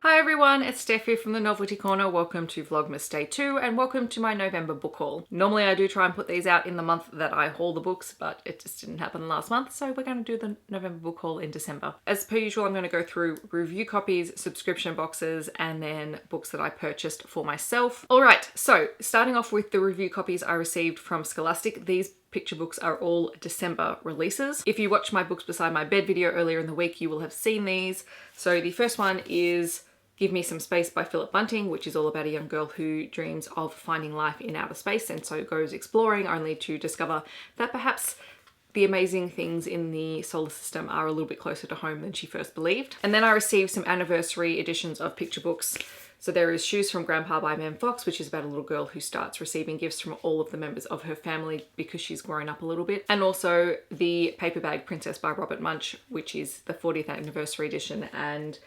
Hi everyone, it's Steph here from the Novelty Corner. Welcome to Vlogmas Day 2 and welcome to my November book haul. Normally I do try and put these out in the month that I haul the books, but it just didn't happen last month, so we're going to do the November book haul in December. As per usual, I'm going to go through review copies, subscription boxes, and then books that I purchased for myself. Alright, so starting off with the review copies I received from Scholastic. These picture books are all December releases. If you watched my Books Beside My Bed video earlier in the week, you will have seen these. So the first one is Give Me Some Space by Philip Bunting, which is all about a young girl who dreams of finding life in outer space and so goes exploring only to discover that perhaps the amazing things in the solar system are a little bit closer to home than she first believed. And then I received some anniversary editions of picture books. So there is Shoes from Grandpa by Mem Fox, which is about a little girl who starts receiving gifts from all of the members of her family because she's grown up a little bit. And also The Paper Bag Princess by Robert Munsch, which is the 40th anniversary edition, and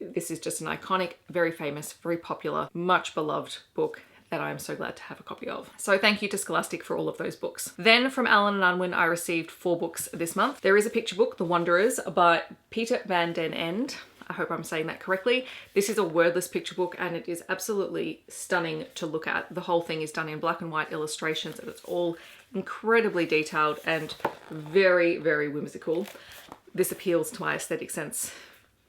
this is just an iconic, very famous, very popular, much beloved book that I'm so glad to have a copy of. So thank you to Scholastic for all of those books. Then from Allen and Unwin, I received 4 books this month. There is a picture book, The Wanderers by Peter van den Ende. I hope I'm saying that correctly. This is a wordless picture book and it is absolutely stunning to look at. The whole thing is done in black and white illustrations and it's all incredibly detailed and very, very whimsical. This appeals to my aesthetic sense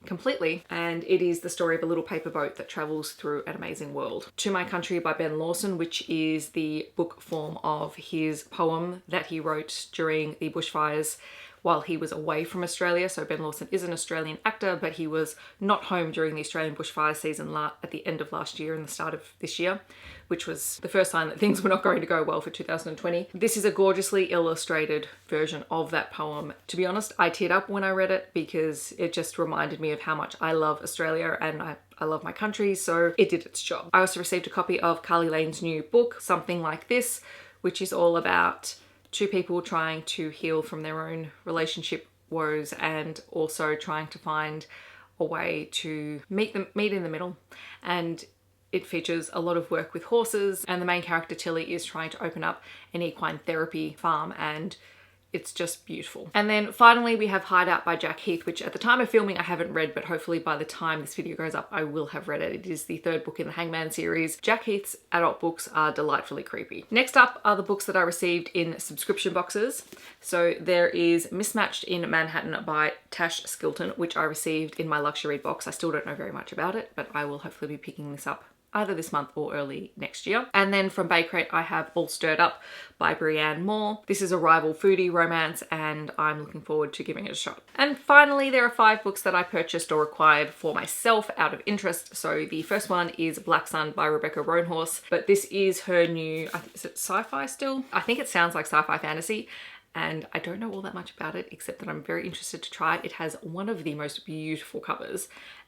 completely, and it is the story of a little paper boat that travels through an amazing world. To My Country by Ben Lawson, which is the book form of his poem that he wrote during the bushfires while he was away from Australia. So Ben Lawson is an Australian actor, but he was not home during the Australian bushfire season at the end of last year and the start of this year, which was the first sign that things were not going to go well for 2020. This is a gorgeously illustrated version of that poem. To be honest, I teared up when I read it because it just reminded me of how much I love Australia and I love my country, so it did its job. I also received a copy of Carly Lane's new book, Something Like This, which is all about 2 people trying to heal from their own relationship woes and also trying to find a way to meet in the middle. And it features a lot of work with horses, and the main character Tilly is trying to open up an equine therapy farm, and it's just beautiful. And then finally we have Hideout by Jack Heath, which at the time of filming I haven't read, but hopefully by the time this video goes up I will have read it. It is the 3rd book in the Hangman series. Jack Heath's adult books are delightfully creepy. Next up are the books that I received in subscription boxes. So there is Mismatched in Manhattan by Tash Skilton, which I received in my luxury box. I still don't know very much about it, but I will hopefully be picking this up either this month or early next year. And then from Bay Crate I have All Stirred Up by Brianne Moore. This is a rival foodie romance and I'm looking forward to giving it a shot. And finally there are 5 books that I purchased or acquired for myself out of interest. So the first one is Black Sun by Rebecca Roanhorse, but this is her new, is it sci-fi still? I think it sounds like sci-fi fantasy, and I don't know all that much about it except that I'm very interested to try it. It has one of the most beautiful covers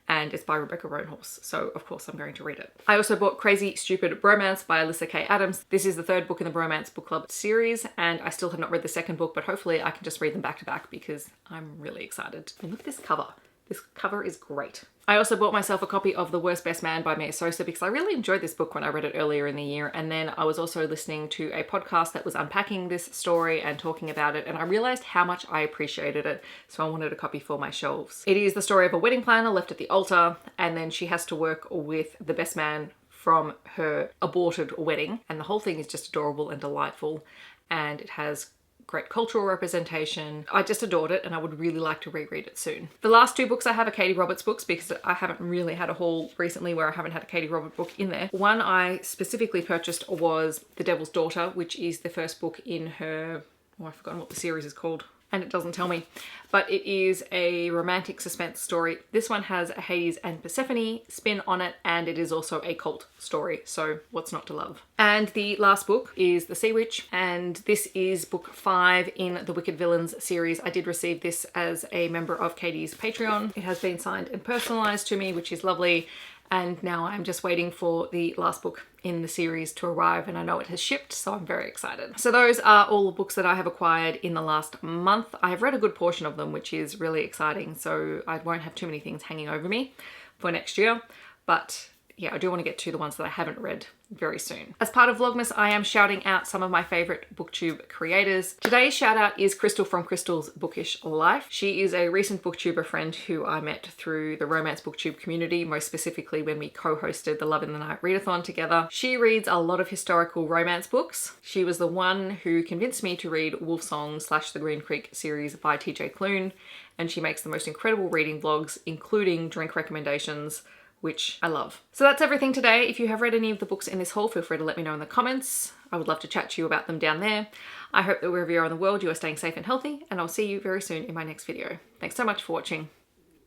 and it's by Rebecca Roanhorse, so of course I'm going to read it. I also bought Crazy Stupid Bromance by Alyssa K. Adams. This is the 3rd book in the Bromance Book Club series and I still have not read the 2nd book, but hopefully I can just read them back to back because I'm really excited. And look at this cover. This cover is great. I also bought myself a copy of The Worst Best Man by Mia Sosa because I really enjoyed this book when I read it earlier in the year, and then I was also listening to a podcast that was unpacking this story and talking about it, and I realized how much I appreciated it, so I wanted a copy for my shelves. It is the story of a wedding planner left at the altar, and then she has to work with the best man from her aborted wedding, and the whole thing is just adorable and delightful, and it has great cultural representation. I just adored it and I would really like to reread it soon. The last 2 books I have are Katie Roberts books because I haven't really had a haul recently where I haven't had a Katie Roberts book in there. One I specifically purchased was The Devil's Daughter, which is the first book in her, oh I've forgotten what the series is called and it doesn't tell me, but it is a romantic suspense story. This one has a Hades and Persephone spin on it and it is also a cult story, so what's not to love? And the last book is The Sea Witch, and this is book 5 in the Wicked Villains series. I did receive this as a member of Katie's Patreon. It has been signed and personalized to me, which is lovely. And now I'm just waiting for the last book in the series to arrive, and I know it has shipped, so I'm very excited. So those are all the books that I have acquired in the last month. I have read a good portion of them, which is really exciting, so I won't have too many things hanging over me for next year, but yeah, I do want to get to the ones that I haven't read very soon. As part of Vlogmas, I am shouting out some of my favorite booktube creators. Today's shout out is Crystal from Crystal's Bookish Life. She is a recent booktuber friend who I met through the romance booktube community, most specifically when we co-hosted the Love in the Night readathon together. She reads a lot of historical romance books. She was the one who convinced me to read Wolfsong / the Green Creek series by TJ Klune, and she makes the most incredible reading vlogs, including drink recommendations, which I love. So that's everything today. If you have read any of the books in this haul, feel free to let me know in the comments. I would love to chat to you about them down there. I hope that wherever you are in the world, you are staying safe and healthy, and I'll see you very soon in my next video. Thanks so much for watching.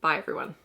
Bye everyone.